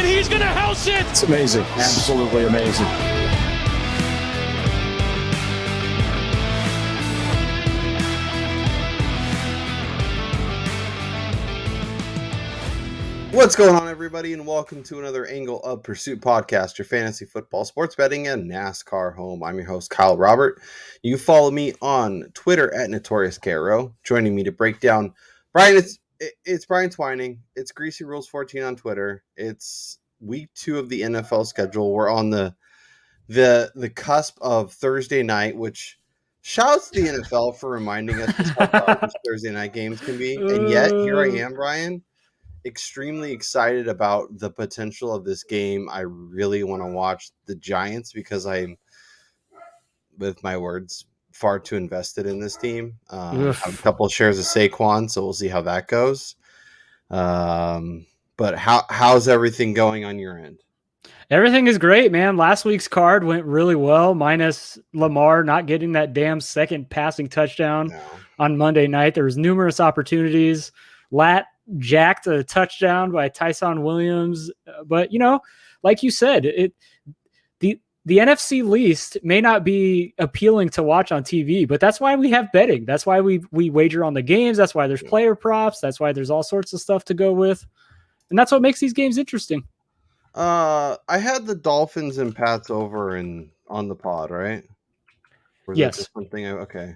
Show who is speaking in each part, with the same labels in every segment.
Speaker 1: and he's going to house it.
Speaker 2: It's amazing. Absolutely amazing.
Speaker 3: What's going on, everybody, and welcome to another Angle of Pursuit podcast, your fantasy football, sports betting, and NASCAR home. I'm your host, Kyle Robert. You follow me on Twitter at Notorious KRO. Joining me to break down, Brian, it's Brian Twining. It's Greasy Rules 14 on Twitter. It's week 2 of the NFL schedule. We're on the cusp of Thursday night, which shouts to the NFL for reminding us just how garbage Thursday night games can be. And yet, here I am, Brian, extremely excited about the potential of this game. I really want to watch the Giants because I'm, with my words, far too invested in this team. I have a couple of shares of Saquon, so we'll see how that goes. But how's everything going on your end?
Speaker 4: Everything is great, man. Last week's card went really well, minus Lamar not getting that damn second passing touchdown on Monday night. There was numerous opportunities. Lat jacked a touchdown by Tyson Williams. But, you know, like you said, the NFC least may not be appealing to watch on TV, but that's why we have betting. That's why we wager on the games. That's why there's player props. That's why there's all sorts of stuff to go with. And that's what makes these games interesting.
Speaker 3: I had the Dolphins and Pats over on the pod, right?
Speaker 4: Yes.
Speaker 3: Something. Okay.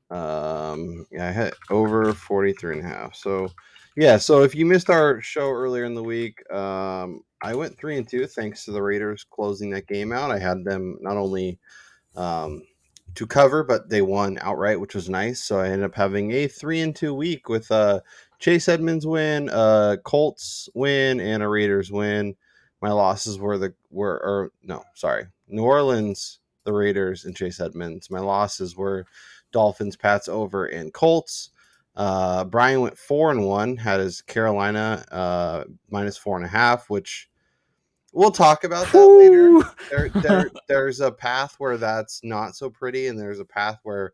Speaker 3: I had over 43.5. So, yeah. So if you missed our show earlier in the week, I went 3-2 thanks to the Raiders closing that game out. I had them not only to cover, but they won outright, which was nice. So I ended up having a 3-2 week with Chase Edmonds win, Colts win, and a Raiders win. My losses New Orleans, the Raiders, and Chase Edmonds. My losses were Dolphins, Pats over, and Colts. Brian went 4-1, had his Carolina minus 4.5, which we'll talk about that later. There's a path where that's not so pretty, and there's a path where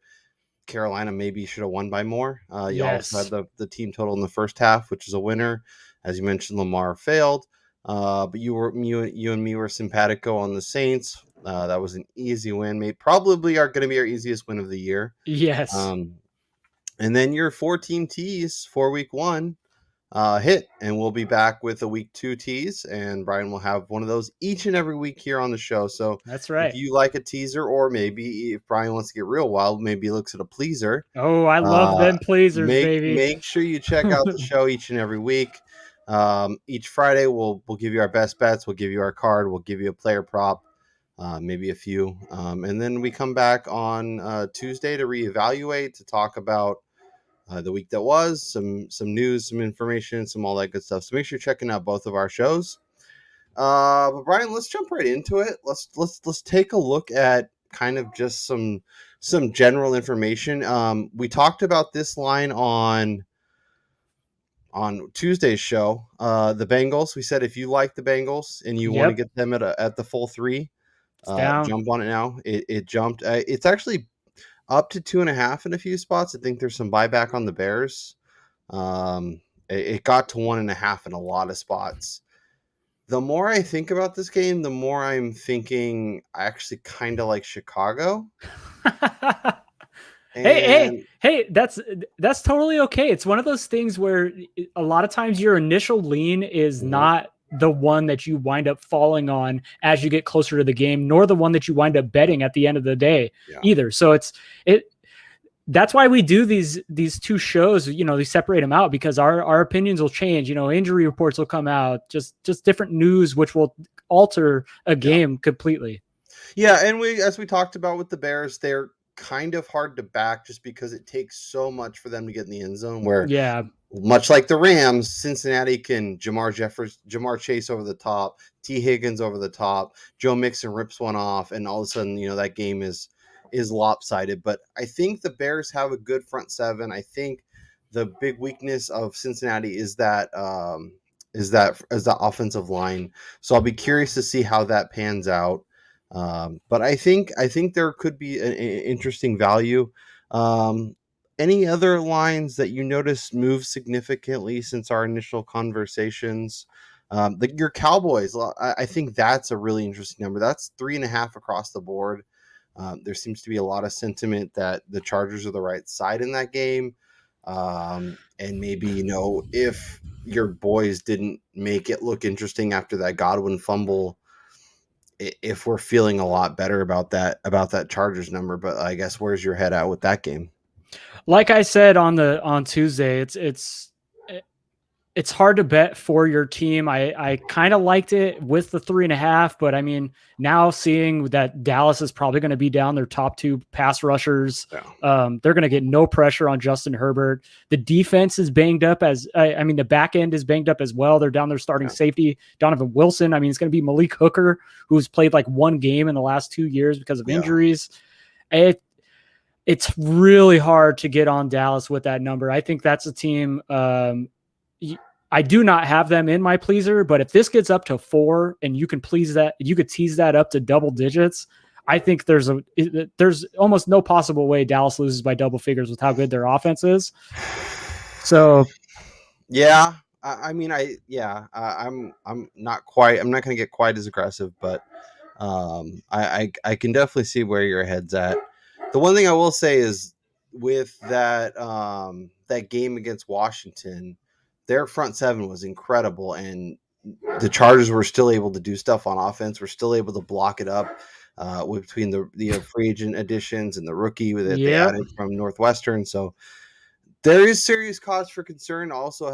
Speaker 3: Carolina maybe should have won by more. You also had the team total in the first half, which is a winner. As you mentioned, Lamar failed. But you and me were simpatico on the Saints. That was an easy win. Probably are going to be our easiest win of the year.
Speaker 4: Yes.
Speaker 3: And then your 4-team tease for week 1 hit, and we'll be back with a week 2 tease, and Brian will have one of those each and every week here on the show. So
Speaker 4: that's right.
Speaker 3: If you like a teaser, or maybe if Brian wants to get real wild, maybe he looks at a pleaser.
Speaker 4: Oh, I love them pleasers, baby.
Speaker 3: Make sure you check out the show each and every week. Each Friday we'll give you our best bets, we'll give you our card, we'll give you a player prop, maybe a few, and then we come back on Tuesday to reevaluate, to talk about the week that was, some news, some information, some all that good stuff. So make sure you're checking out both of our shows. But Brian, let's jump right into it. Let's take a look at kind of just some general information. We talked about this line on Tuesday's show, the Bengals. We said if you like the Bengals and you want to get them at the full 3, jump on it now. It jumped. It's actually up to 2.5 in a few spots. I think there's some buyback on the Bears. It got to 1.5 in a lot of spots. The more I think about this game, the more I'm thinking I actually kind of like Chicago.
Speaker 4: Hey, that's totally okay. It's one of those things where a lot of times your initial lean is not the one that you wind up falling on as you get closer to the game, nor the one that you wind up betting at the end of the day either. So that's why we do these two shows, we separate them out, because our opinions will change, injury reports will come out, just different news, which will alter a game completely.
Speaker 3: Yeah. And as we talked about with the Bears, they're kind of hard to back just because it takes so much for them to get in the end zone, where much like the Rams, Cincinnati can Jamar Chase over the top, T. Higgins over the top, Joe Mixon rips one off, and all of a sudden, that game is lopsided. But I think the Bears have a good front seven. I think the big weakness of Cincinnati is that offensive line. So I'll be curious to see how that pans out. But I think there could be an interesting value. Any other lines that you noticed move significantly since our initial conversations? Your Cowboys, I think that's a really interesting number. That's 3.5 across the board. There seems to be a lot of sentiment that the Chargers are the right side in that game. And maybe, if your boys didn't make it look interesting after that Godwin fumble, if we're feeling a lot better about that Chargers number. But I guess where's your head at with that game?
Speaker 4: Like I said on Tuesday, it's hard to bet for your team. I kind of liked it with the 3.5, but I mean, now seeing that Dallas is probably going to be down their top 2 pass rushers, they're going to get no pressure on Justin Herbert. The defense is banged up the back end is banged up as well. They're down their starting safety, Donovan Wilson. I mean, it's going to be Malik Hooker, who's played like 1 game in the last 2 years because of injuries. It's really hard to get on Dallas with that number. I think that's a team. I do not have them in my pleaser, but if this gets up to 4 and you could tease that up to double digits, I think there's almost no possible way Dallas loses by double figures with how good their offense is. So,
Speaker 3: yeah, I'm not going to get quite as aggressive, but I can definitely see where your head's at. The one thing I will say is with that game against Washington, their front 7 was incredible, and the Chargers were still able to do stuff on offense. We're still able to block it up between the free agent additions and the rookie that they added from Northwestern. So there is serious cause for concern. Also, a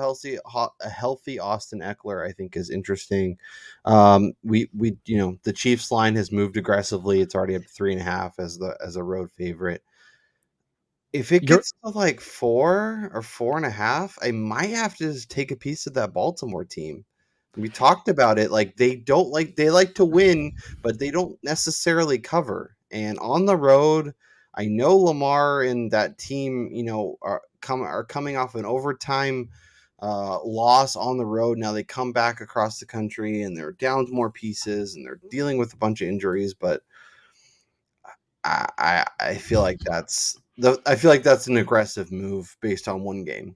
Speaker 3: healthy Austin Eckler, I think, is interesting. The Chiefs line has moved aggressively. It's already up to 3.5 as a road favorite. If it gets to like 4 or 4.5, I might have to just take a piece of that Baltimore team. We talked about it. Like they like to win, but they don't necessarily cover. And on the road, I know Lamar and that team, are coming off an overtime loss on the road. Now they come back across the country and they're down to more pieces and they're dealing with a bunch of injuries. But I feel like that's an aggressive move based on 1 game.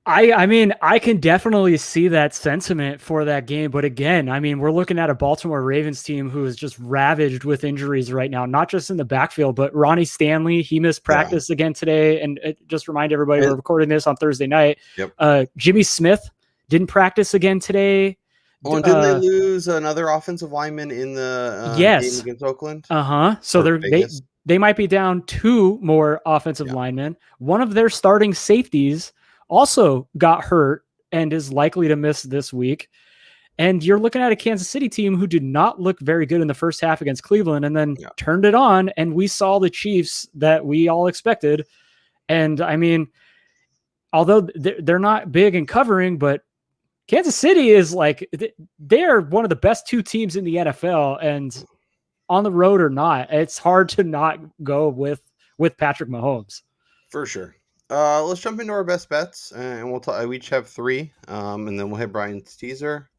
Speaker 4: I mean, I can definitely see that sentiment for that game. But again, I mean, we're looking at a Baltimore Ravens team who is just ravaged with injuries right now, not just in the backfield, but Ronnie Stanley, he missed practice again today. And just remind everybody, we're recording this on Thursday night.
Speaker 3: Yep.
Speaker 4: Jimmy Smith didn't practice again today.
Speaker 3: Oh, and didn't they lose another offensive lineman in the game against Oakland?
Speaker 4: So they might be down 2 more offensive linemen. One of their starting safeties also got hurt and is likely to miss this week. And you're looking at a Kansas City team who did not look very good in the first half against Cleveland and then turned it on. And we saw the Chiefs that we all expected. And I mean, although they're not big in covering, but Kansas City is like, they're one of the best 2 teams in the NFL, and on the road or not, it's hard to not go with Patrick Mahomes.
Speaker 3: For sure. Let's jump into our best bets, and we each have 3, and then we'll hit Brian's teaser.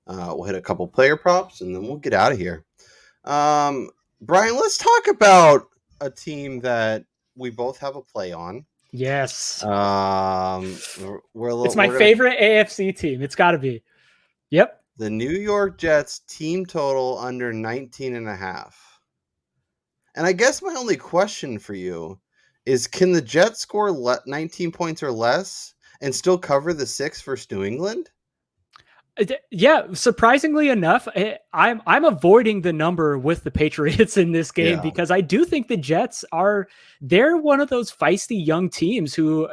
Speaker 3: We'll hit a couple player props, and then we'll get out of here. Brian, let's talk about a team that we both have a play on.
Speaker 4: Yes.
Speaker 3: It's my
Speaker 4: favorite AFC team. It's got to be. Yep.
Speaker 3: The New York Jets team total under 19.5. And I guess my only question for you is, can the Jets score 19 points or less and still cover the 6 versus New England?
Speaker 4: Yeah, surprisingly enough, I'm avoiding the number with the Patriots in this game because I do think the Jets they're one of those feisty young teams who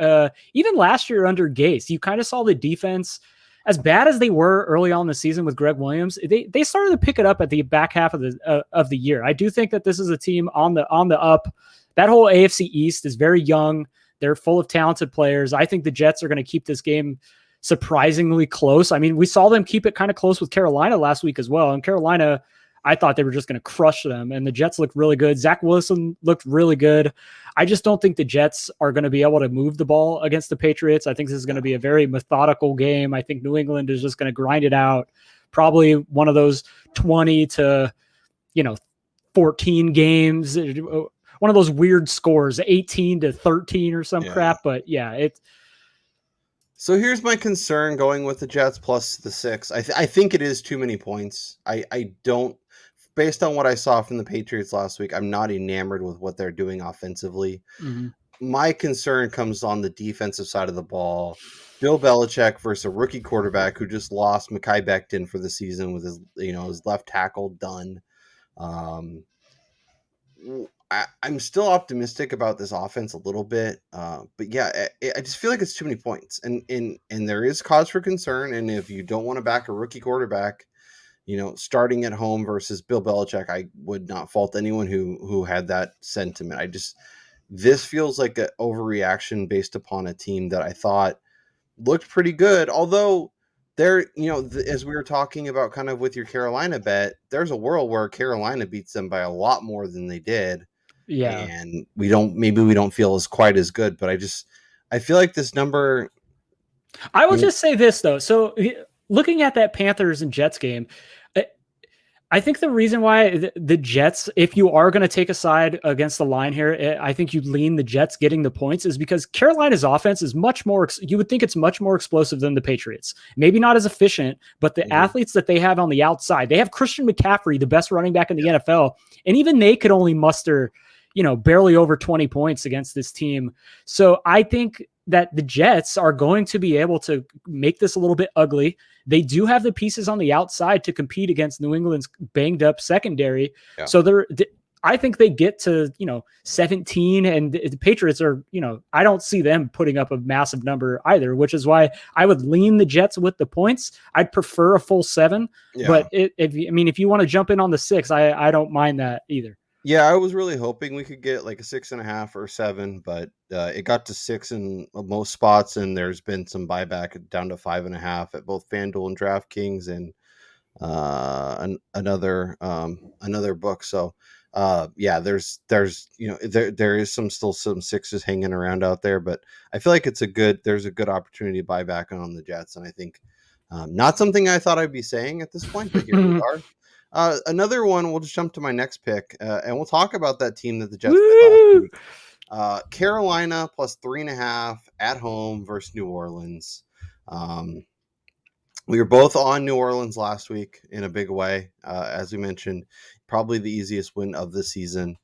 Speaker 4: even last year under Gase, you kind of saw the defense, as bad as they were early on in the season with Greg Williams, they started to pick it up at the back half of the year. I do think that this is a team on the up. That whole AFC East is very young. They're full of talented players. I think the Jets are going to keep this game surprisingly close. I mean, we saw them keep it kind of close with Carolina last week as well. And Carolina, I thought they were just going to crush them. And the Jets looked really good. Zach Wilson looked really good. I just don't think the Jets are going to be able to move the ball against the Patriots. I think this is going to be a very methodical game. I think New England is just going to grind it out. Probably one of those 20 to 14 games. One of those weird scores, 18 to 13 or some crap. But yeah,
Speaker 3: So here's my concern going with the Jets plus the 6. I think it is too many points. I don't, based on what I saw from the Patriots last week, I'm not enamored with what they're doing offensively.
Speaker 4: Mm-hmm.
Speaker 3: My concern comes on the defensive side of the ball. Bill Belichick versus a rookie quarterback who just lost Mekhi Becton for the season with his left tackle done. Um, I'm still optimistic about this offense a little bit, but yeah, I just feel like it's too many points, and there is cause for concern. And if you don't want to back a rookie quarterback, starting at home versus Bill Belichick, I would not fault anyone who had that sentiment. This feels like an overreaction based upon a team that I thought looked pretty good, although as we were talking about kind of with your Carolina bet, there's a world where Carolina beats them by a lot more than they did.
Speaker 4: Yeah.
Speaker 3: And we don't feel as quite as good, but I feel like this number.
Speaker 4: I will just say this though. So looking at that Panthers and Jets game, I think the reason why the Jets, if you are going to take a side against the line here, I think you lean the Jets getting the points is because Carolina's offense is much more, you would think it's much more explosive than the Patriots. Maybe not as efficient, but the athletes that they have on the outside, they have Christian McCaffrey, the best running back in the NFL. And even they could only muster, barely over 20 points against this team. So I think that the Jets are going to be able to make this a little bit ugly. They do have the pieces on the outside to compete against New England's banged up secondary. Yeah. So I think they get to, 17, and the Patriots are, I don't see them putting up a massive number either, which is why I would lean the Jets with the points. I'd prefer a full 7, but if you want to jump in on the 6, I don't mind that either.
Speaker 3: Yeah, I was really hoping we could get like a 6.5 or 7, but it got to 6 in most spots, and there's been some buyback down to 5.5 at both FanDuel and DraftKings and another book. So there's there is still some 6s hanging around out there, but I feel like there's a good opportunity to buy back on the Jets, and I think not something I thought I'd be saying at this point, but here we are. Another one, we'll just jump to my next pick, and we'll talk about that team that the Jets played last week. Carolina plus 3.5 at home versus New Orleans. We were both on New Orleans last week in a big way. As we mentioned, probably the easiest win of the season.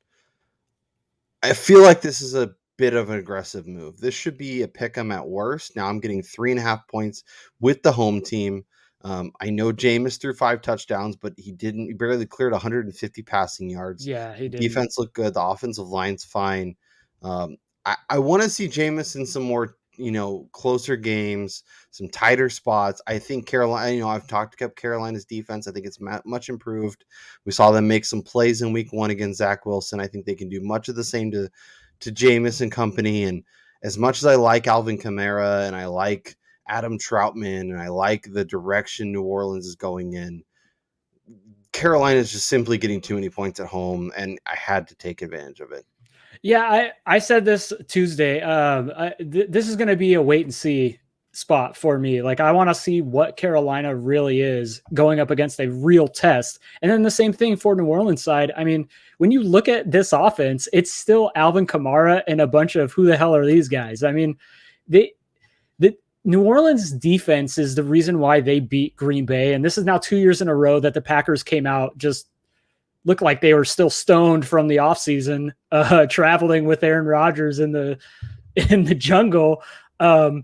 Speaker 3: I feel like this is a bit of an aggressive move. This should be a pick 'em at worst. Now I'm getting 3.5 points with the home team. I know Jameis threw 5 touchdowns, but he barely cleared 150 passing yards.
Speaker 4: Yeah, he did.
Speaker 3: Defense looked good. The offensive line's fine. I want to see Jameis in some more, closer games, some tighter spots. I think Carolina, I've talked about Carolina's defense. I think it's much improved. We saw them make some plays in week 1 against Zach Wilson. I think they can do much of the same to Jameis and company. And as much as I like Alvin Kamara and I like Adam Troutman, and I like the direction New Orleans is going in, Carolina is just simply getting too many points at home, and I had to take advantage of it.
Speaker 4: Yeah, I said this Tuesday. This is going to be a wait and see spot for me. Like, I want to see what Carolina really is going up against a real test. And then the same thing for New Orleans side. I mean, when you look at this offense, it's still Alvin Kamara and a bunch of who the hell are these guys? I mean, the New Orleans defense is the reason why they beat Green Bay. And this is now 2 years in a row that the Packers came out just looked like they were still stoned from the offseason, traveling with Aaron Rodgers in the jungle. So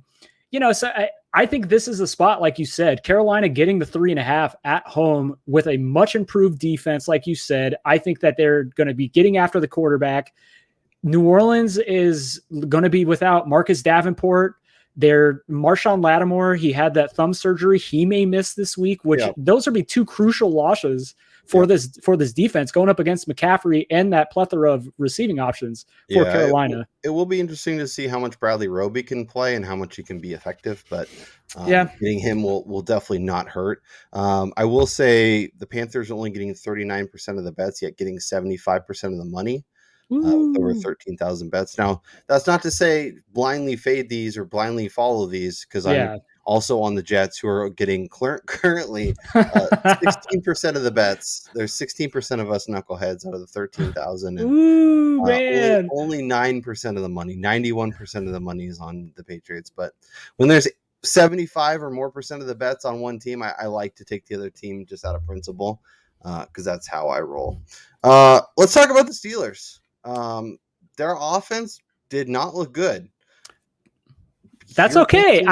Speaker 4: I think this is a spot, like you said, Carolina getting the 3.5 at home with a much improved defense. Like you said, I think that they're going to be getting after the quarterback. New Orleans is going to be without Marcus Davenport. Their Marshawn Lattimore, he had that thumb surgery. He may miss this week, which those would be 2 crucial losses for this defense going up against McCaffrey and that plethora of receiving options for Carolina.
Speaker 3: It will be interesting to see how much Bradley Roby can play and how much he can be effective, but getting him will definitely not hurt. I will say the Panthers are only getting 39% of the bets, yet getting 75% of the money. With over 13,000 bets. Now, that's not to say blindly fade these or blindly follow these, because I'm also on the Jets, who are getting currently 16% of the bets. There's 16% of us knuckleheads out of the 13,000. And only 9% of the money, 91% of the money is on the Patriots. But when there's 75 or more % of the bets on one team, I like to take the other team just out of principle, because that's how I roll. Let's talk about the Steelers. Their offense did not look good.
Speaker 4: That's okay.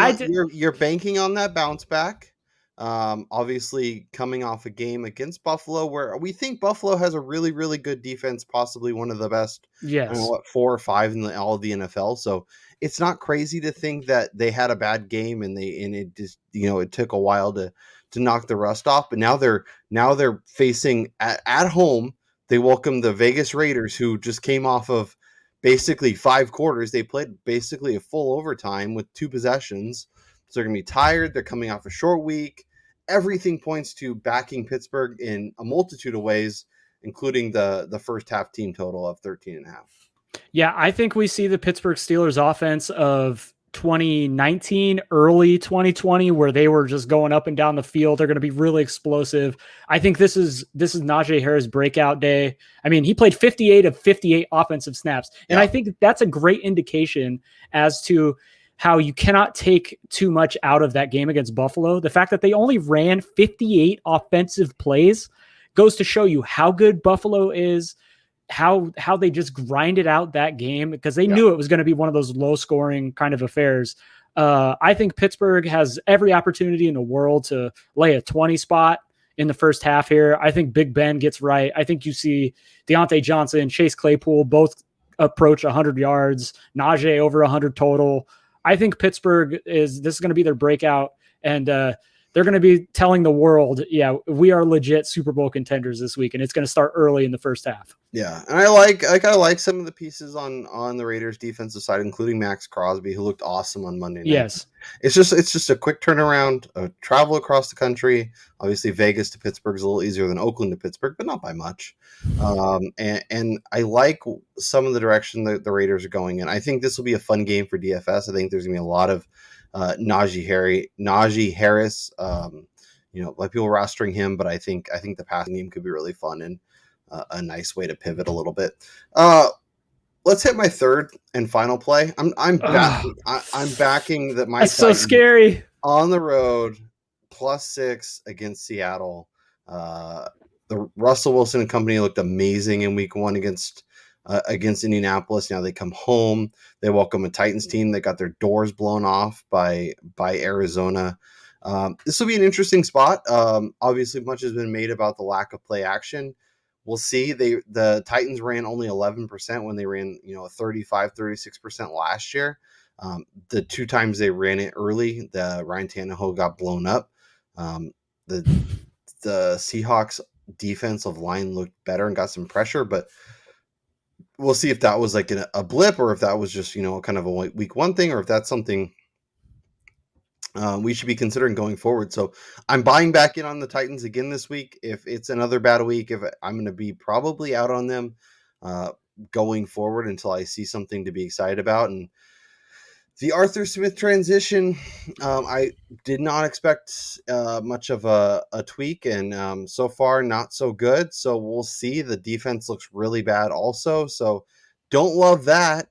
Speaker 3: You're banking on that bounce back. Obviously coming off a game against Buffalo where we think Buffalo has a really, really good defense, possibly one of the best.
Speaker 4: Yes.
Speaker 3: I don't know, 4 or 5 in all of the NFL. So it's not crazy to think that they had a bad game and it just, it took a while to knock the rust off. But now they're facing at home. They welcome the Vegas Raiders, who just came off of basically 5 quarters. They played basically a full overtime with 2 possessions. So they're going to be tired. They're coming off a short week. Everything points to backing Pittsburgh in a multitude of ways, including the first half team total of 13.5.
Speaker 4: Yeah, I think we see the Pittsburgh Steelers offense of 2019, early 2020, where they were just going up and down the field. They're going to be really explosive. I think this is Najee Harris breakout day. I mean, he played 58 of 58 offensive snaps. And I think that's a great indication as to how you cannot take too much out of that game against Buffalo. The fact that they only ran 58 offensive plays goes to show you how good Buffalo is, how they just grinded out that game because they knew it was going to be one of those low scoring kind of affairs. I think Pittsburgh has every opportunity in the world to lay a 20 spot in the first half here. I think Big Ben gets right. I think you see Deontay Johnson, Chase Claypool, both approach 100 yards, Najee over 100 total. I think Pittsburgh this is going to be their breakout, and they're going to be telling the world, we are legit Super Bowl contenders this week, and it's going to start early in the first half.
Speaker 3: Yeah, and I like some of the pieces on the Raiders defensive side, including Max Crosby, who looked awesome on Monday night.
Speaker 4: Yes, it's
Speaker 3: just a quick turnaround, travel across the country. Obviously, Vegas to Pittsburgh is a little easier than Oakland to Pittsburgh, but not by much. And I like some of the direction that the Raiders are going in. I think this will be a fun game for DFS. I think there's gonna be a lot of Najee Harris. Like people rostering him, but I think the passing game could be really fun and a nice way to pivot a little bit. Let's hit my third and final play. I'm backing that my
Speaker 4: that's so scary
Speaker 3: on the road +6 against Seattle. The Russell Wilson and company looked amazing in week 1 against Indianapolis. Now they come home. They welcome a Titans team that got their doors blown off by Arizona. This will be an interesting spot. Obviously, much has been made about the lack of play action. We'll see. The Titans ran only 11% when they ran, 35, 36% last year. The 2 times they ran it early, the Ryan Tannehill got blown up. The Seahawks defensive line looked better and got some pressure, but we'll see if that was like a blip or if that was just, kind of a week 1 thing, or if that's something we should be considering going forward. So I'm buying back in on the Titans again this week. If it's another bad week, I'm going to be probably out on them going forward until I see something to be excited about. And the Arthur Smith transition, I did not expect much of a tweak, and so far not so good. So we'll see. The defense looks really bad also. So don't love that.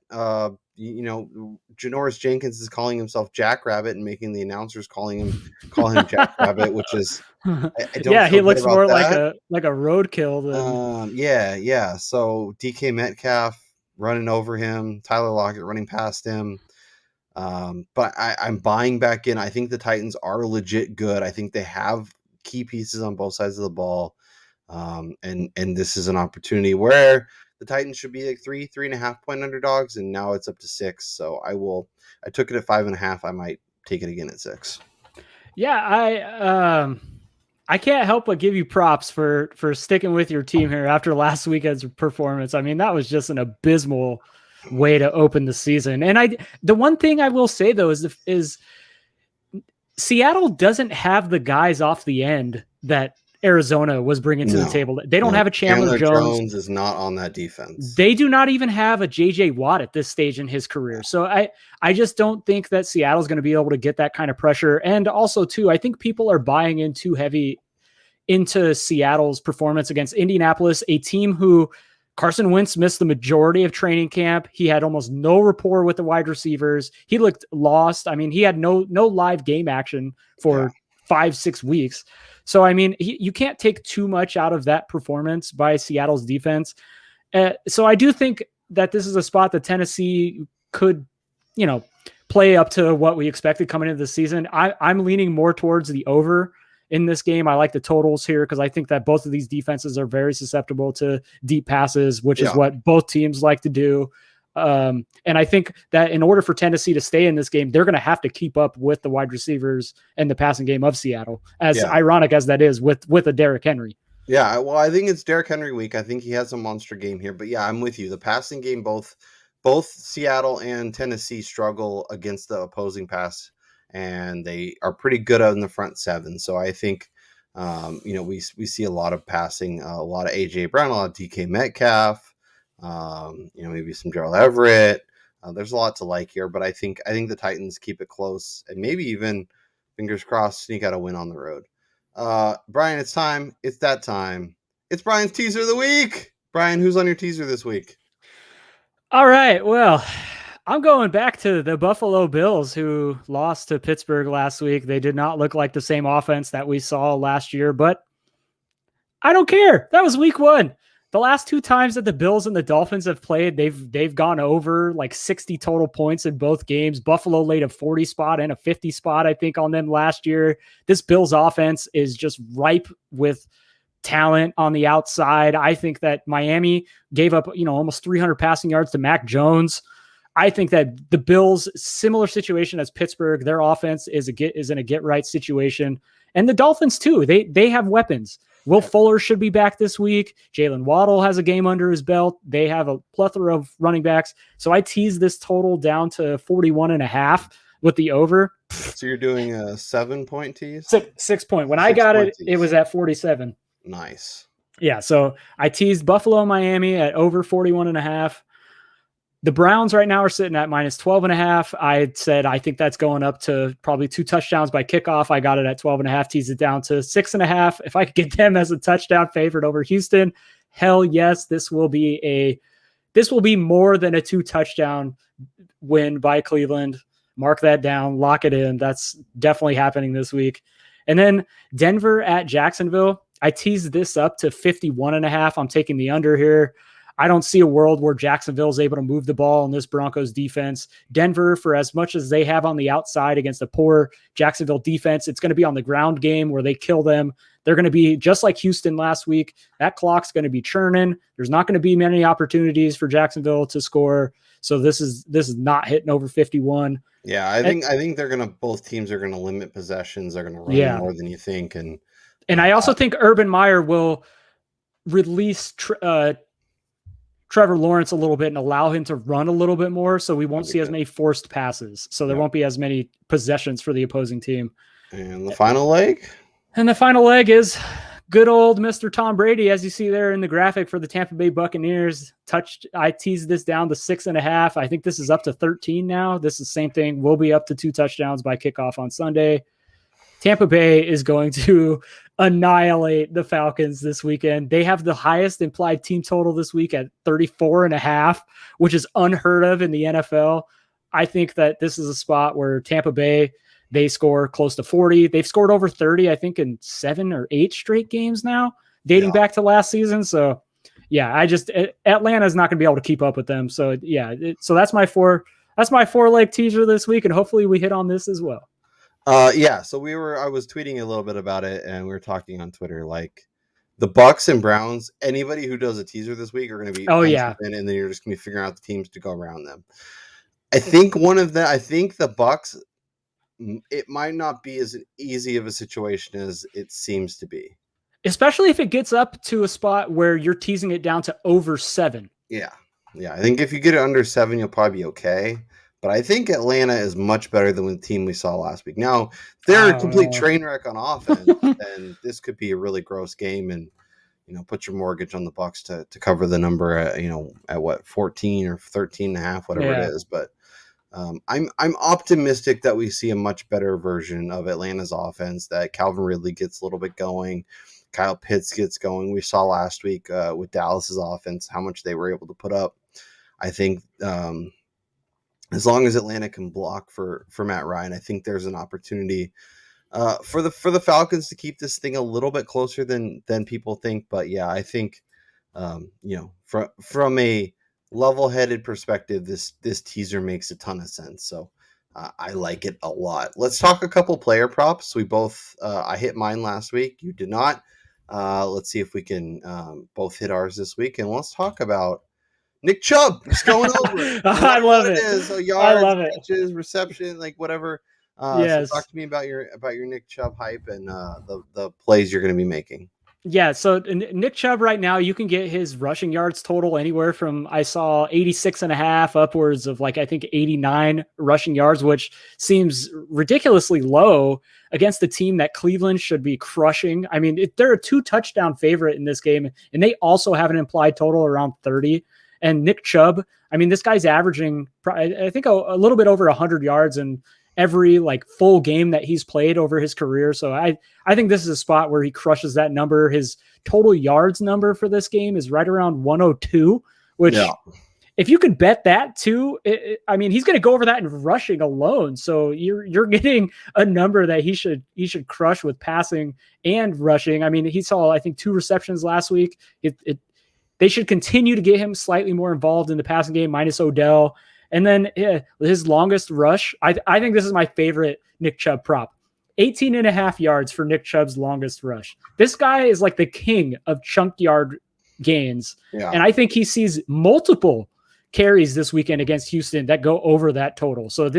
Speaker 3: Janoris Jenkins is calling himself Jackrabbit and making the announcers call him Jackrabbit, which is I don't
Speaker 4: he looks more like a roadkill than
Speaker 3: yeah. So DK Metcalf running over him, Tyler Lockett running past him. But I'm buying back in. I think the Titans are legit good. I think they have key pieces on both sides of the ball. And this is an opportunity where the Titans should be like 3.5 point underdogs, and now it's up to 6. So I took it at 5.5. I might take it again at 6.
Speaker 4: Yeah, I can't help but give you props for sticking with your team here after last weekend's performance. I mean, that was just an abysmal way to open the season. And the one thing I will say though is Seattle doesn't have the guys off the end that Arizona was bringing to the table. They don't have a Chandler Jones
Speaker 3: is not on that defense.
Speaker 4: They do not even have a JJ Watt at this stage in his career. So I just don't think that Seattle's going to be able to get that kind of pressure. And also too, I think people are buying in too heavy into Seattle's performance against Indianapolis, a team who Carson Wentz missed the majority of training camp. He had almost no rapport with the wide receivers. He looked lost. I mean, he had no live game action for 5-6 weeks. So, I mean, you can't take too much out of that performance by Seattle's defense. So I do think that this is a spot that Tennessee could, play up to what we expected coming into the season. I'm leaning more towards the over in this game. I like the totals here because I think that both of these defenses are very susceptible to deep passes, which is what both teams like to do. And I think that in order for Tennessee to stay in this game, they're going to have to keep up with the wide receivers and the passing game of Seattle, as ironic as that is with a Derrick Henry.
Speaker 3: Yeah, well, I think it's Derrick Henry week. I think he has a monster game here. But yeah, I'm with you. The passing game, both Seattle and Tennessee struggle against the opposing pass, and they are pretty good in the front seven. So I think, we see a lot of passing, a lot of A.J. Brown, a lot of DK Metcalf, maybe some Gerald Everett. There's a lot to like here, but I think the Titans keep it close and maybe even, fingers crossed, sneak out a win on the road. Brian, it's time. It's that time. It's Brian's teaser of the week. Brian, who's on your teaser this week?
Speaker 4: All right. Well, I'm going back to the Buffalo Bills, who lost to Pittsburgh last week. They did not look like the same offense that we saw last year, but I don't care. That was week 1. The last 2 times that the Bills and the Dolphins have played, they've gone over like 60 total points in both games. Buffalo laid a 40 spot and a 50 spot, I think, on them last year. This Bills offense is just ripe with talent on the outside. I think that Miami gave up, almost 300 passing yards to Mac Jones. I think that the Bills, similar situation as Pittsburgh, their offense is in a get right situation. And the Dolphins too. They have weapons. Will Fuller should be back this week. Jalen Waddle has a game under his belt. They have a plethora of running backs. So I teased this total down to 41.5 with the over.
Speaker 3: So you're doing a 7-point tease?
Speaker 4: 6 point. When I got it, it was at 47.
Speaker 3: Nice.
Speaker 4: Yeah, so I teased Buffalo, Miami at over 41.5. The Browns right now are sitting at minus 12.5. I said I think that's going up to probably 2 touchdowns by kickoff. I got it at 12.5, teased it down to 6.5. If I could get them as a touchdown favorite over Houston, hell yes, this will be more than a 2 touchdown win by Cleveland. Mark that down, lock it in. That's definitely happening this week. And then Denver at Jacksonville. I teased this up to 51.5. I'm taking the under here. I don't see a world where Jacksonville is able to move the ball in this Broncos defense. Denver, for as much as they have on the outside against a poor Jacksonville defense, it's going to be on the ground game where they kill them. They're going to be just like Houston last week. That clock's going to be churning. There's not going to be many opportunities for Jacksonville to score. So this is not hitting over 51.
Speaker 3: Yeah, I think both teams are going to limit possessions. They're going to run more than you think. And
Speaker 4: I also think Urban Meyer will release Trevor Lawrence a little bit and allow him to run a little bit more, so we won't see as many forced passes. So there won't be as many possessions for the opposing team.
Speaker 3: And the final leg?
Speaker 4: And the final leg is good old Mr. Tom Brady, as you see there in the graphic for the Tampa Bay Buccaneers. I teased this down to 6.5. I think this is up to 13 now. This is the same thing. We'll be up to 2 touchdowns by kickoff on Sunday. Tampa Bay is going to annihilate the Falcons this weekend. They have the highest implied team total this week at 34.5, which is unheard of in the NFL. I think that this is a spot where Tampa Bay, they score close to 40. They've scored over 30, I think, in 7 or 8 straight games now, dating back to last season. So, yeah, Atlanta's not going to be able to keep up with them. So, yeah, so that's my 4-leg teaser this week, and hopefully we hit on this as well.
Speaker 3: So I was tweeting a little bit about it, and we were talking on Twitter, like the Bucks and Browns, anybody who does a teaser this week are going to be, and then you're just going to be figuring out the teams to go around them. I think the Bucks, it might not be as easy of a situation as it seems to be.
Speaker 4: Especially if it gets up to a spot where you're teasing it down to over 7.
Speaker 3: Yeah. Yeah. I think if you get it under 7, you'll probably be okay. But I think Atlanta is much better than the team we saw last week. Now, if they're a complete train wreck on offense, then this could be a really gross game, and put your mortgage on the Bucks to cover the number at what, 14 or 13.5, whatever it is. But I'm optimistic that we see a much better version of Atlanta's offense, that Calvin Ridley gets a little bit going. Kyle Pitts gets going. We saw last week with Dallas's offense how much they were able to put up. I think as long as Atlanta can block for Matt Ryan, I think there's an opportunity for the Falcons to keep this thing a little bit closer than people think. But yeah, I think from a level-headed perspective, this teaser makes a ton of sense. So I like it a lot. Let's talk a couple player props. We both I hit mine last week. You did not. Let's see if we can both hit ours this week, and let's talk about Nick Chubb. Just going over it.
Speaker 4: I love it.
Speaker 3: So yards,
Speaker 4: I love it.
Speaker 3: catches, reception, like whatever.
Speaker 4: Yes.
Speaker 3: So talk to me about your Nick Chubb hype and the plays you're going to be making.
Speaker 4: Yeah, so Nick Chubb right now, you can get his rushing yards total anywhere from, I saw 86.5 upwards of like, I think 89 rushing yards, which seems ridiculously low against the team that Cleveland should be crushing. I mean, they're a 2-touchdown favorite in this game, and they also have an implied total around 30. And Nick Chubb, I mean, this guy's averaging, I think, a little bit over 100 yards in every like full game that he's played over his career. So I think this is a spot where he crushes that number. His total yards number for this game is right around 102, which if you could bet that too, I mean, he's going to go over that in rushing alone. So you're getting a number that he should crush with passing and rushing. I mean, he saw, I think, 2 receptions last week. They should continue to get him slightly more involved in the passing game, minus Odell. And then his longest rush, I think this is my favorite Nick Chubb prop. 18.5 yards for Nick Chubb's longest rush. This guy is like the king of chunk yard gains. Yeah. And I think he sees multiple carries this weekend against Houston that go over that total. So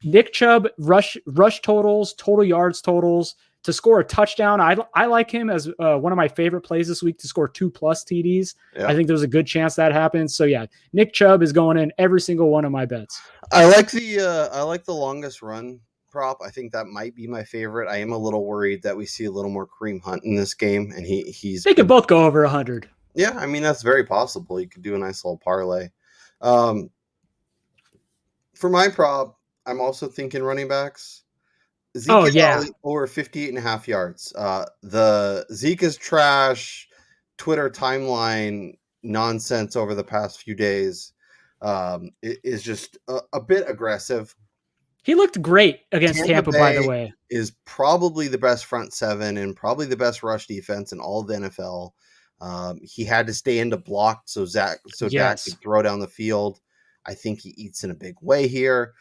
Speaker 4: Nick Chubb rush totals, total yards totals, to score a touchdown. I like him as one of my favorite plays this week to score 2+ TDs. Yeah. I think there's a good chance that happens. So yeah, Nick Chubb is going in every single one of my bets.
Speaker 3: I like the longest run prop. I think that might be my favorite. I am a little worried that we see a little more Kareem Hunt in this game, and they
Speaker 4: could both go over 100.
Speaker 3: Yeah, I mean that's very possible. You could do a nice little parlay. For my prop, I'm also thinking running backs. Ezekiel Elliott over 58.5 yards. The Zeke is trash Twitter timeline nonsense over the past few days is just a bit aggressive.
Speaker 4: He looked great against Tampa, by the way.
Speaker 3: Is probably the best front seven and probably the best rush defense in all of the NFL. He had to stay into block so Dak could throw down the field. I think he eats in a big way here.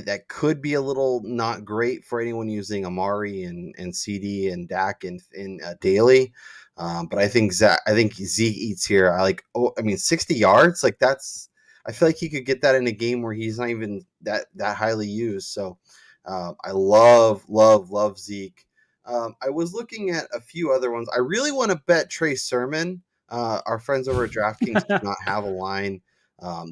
Speaker 3: That could be a little not great for anyone using Amari and CD and Dak in daily. But I think Zeke eats here. 60 yards. Like I feel like he could get that in a game where he's not even that highly used. So I love Zeke. I was looking at a few other ones. I really want to bet Trey Sermon. Our friends over at DraftKings do not have a line.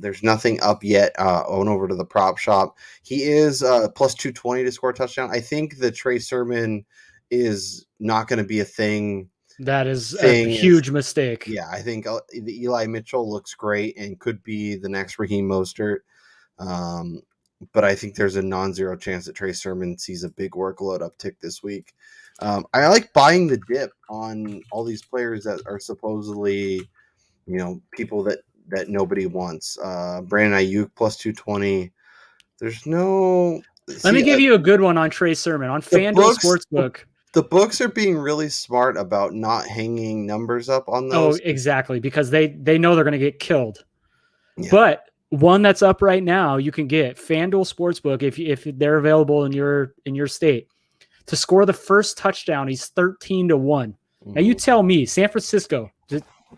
Speaker 3: There's nothing up yet. On over to the prop shop. He is plus 220 to score a touchdown. I think the Trey Sermon is not going to be a thing.
Speaker 4: That is a huge mistake.
Speaker 3: Yeah, I think the Eli Mitchell looks great and could be the next Raheem Mostert. But I think there's a non-zero chance that Trey Sermon sees a big workload uptick this week. I like buying the dip on all these players that are supposedly, people that nobody wants. Brandon Ayuk plus 220. There's no.
Speaker 4: Let me give you a good one on Trey Sermon on FanDuel Sportsbook.
Speaker 3: The books are being really smart about not hanging numbers up on those.
Speaker 4: Oh, exactly, because they know they're going to get killed. Yeah. But one that's up right now, you can get FanDuel Sportsbook if they're available in your state. To score the first touchdown, he's 13-1. Mm-hmm. Now you tell me, San Francisco,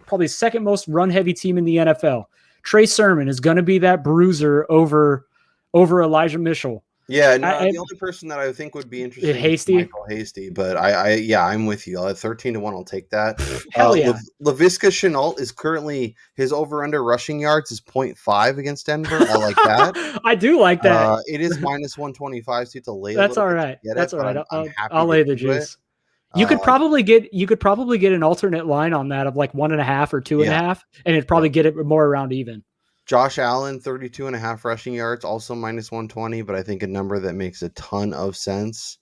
Speaker 4: probably second most run-heavy team in the NFL. Trey Sermon is going to be that bruiser over Elijah Mitchell.
Speaker 3: Yeah, the only person that I think would be interesting is Michael Hasty, but I'm with you. 13-1, I'll take that.
Speaker 4: Hell yeah.
Speaker 3: Laviska Shenault is currently his over/under rushing yards is 0.5 against Denver. I like that.
Speaker 4: I do like that.
Speaker 3: It is minus 125, so you have to lay.
Speaker 4: That's all right. That's all right. I'll lay the juice. You could probably get an alternate line on that of like 1.5 or 2.5, and it'd probably get it more around even.
Speaker 3: Josh Allen, 32.5 rushing yards, also minus 120, but I think a number that makes a ton of sense.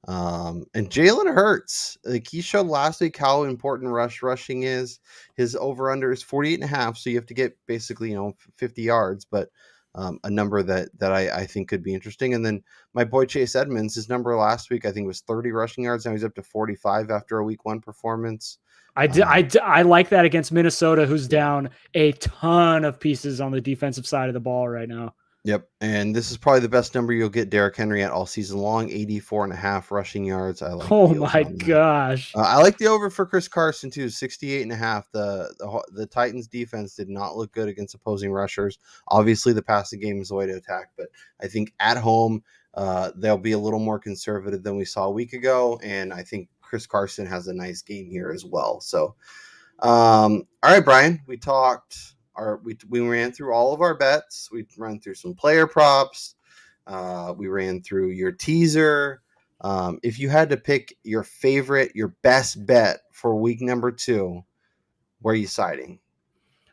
Speaker 3: And Jalen Hurts, like he showed last week how important rushing is. His over under is 48.5. So you have to get basically, 50 yards, but a number that I think could be interesting. And then my boy Chase Edmonds, his number last week, I think was 30 rushing yards. Now he's up to 45 after a week 1 performance.
Speaker 4: I like that against Minnesota, who's down a ton of pieces on the defensive side of the ball right now.
Speaker 3: Yep. And this is probably the best number you'll get Derrick Henry at all season long, 84.5 rushing yards. I like.
Speaker 4: Oh my gosh.
Speaker 3: I like the over for Chris Carson too, 68.5. The Titans defense did not look good against opposing rushers. Obviously the passing game is the way to attack, but I think at home they'll be a little more conservative than we saw a week ago. And I think Chris Carson has a nice game here as well. So, all right, Brian, we ran through all of our bets. We ran through some player props. We ran through your teaser. If you had to pick your best bet for week number 2, where are you siding?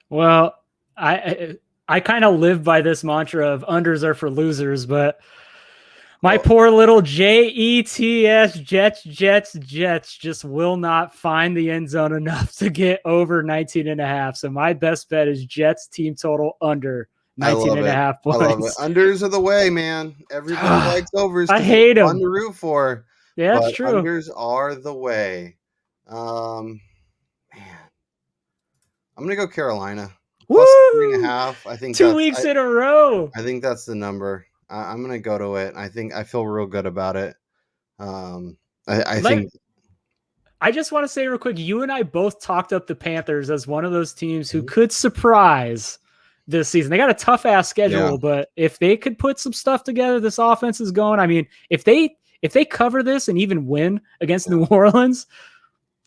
Speaker 4: Well, I kind of live by this mantra of unders are for losers, but my poor little Jets just will not find the end zone enough to get over 19.5. So my best bet is Jets team total under 19.5 points.
Speaker 3: I love it. Unders are the way, man. Everybody likes overs.
Speaker 4: I hate them.
Speaker 3: Fun to root for.
Speaker 4: Yeah, that's true.
Speaker 3: Unders are the way. Man, I'm gonna go Carolina. Plus 3.5. I think
Speaker 4: 2 weeks in a row.
Speaker 3: I think that's the number. I'm going to go to it. I feel real good about it. I
Speaker 4: just want to say real quick, you and I both talked up the Panthers as one of those teams who could surprise this season. They got a tough ass schedule, but if they could put some stuff together, this offense is going. I mean, if they cover this and even win against New Orleans,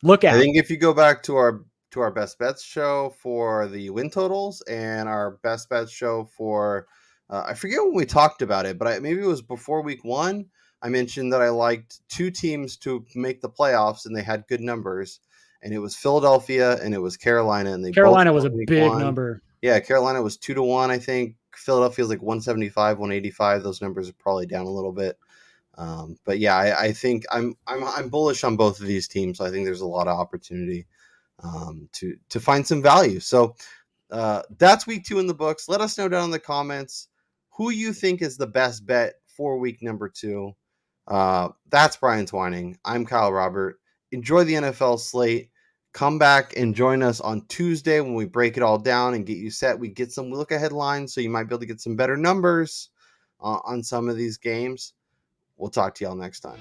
Speaker 4: look at.
Speaker 3: I think if you go back to our best bets show for the win totals and our best bets show for I forget when we talked about it, but maybe it was before week 1. I mentioned that I liked 2 teams to make the playoffs, and they had good numbers. And it was Philadelphia and it was Carolina, and
Speaker 4: Carolina was a big number.
Speaker 3: Yeah, Carolina was 2-1. I think Philadelphia was like 175, 185. Those numbers are probably down a little bit. But yeah, I think I'm bullish on both of these teams. So I think there's a lot of opportunity to find some value. So that's week 2 in the books. Let us know down in the comments who you think is the best bet for week number 2. That's Brian Twining. I'm Kyle Robert. Enjoy the NFL slate. Come back and join us on Tuesday when we break it all down and get you set. We look ahead lines, so you might be able to get some better numbers on some of these games. We'll talk to y'all next time.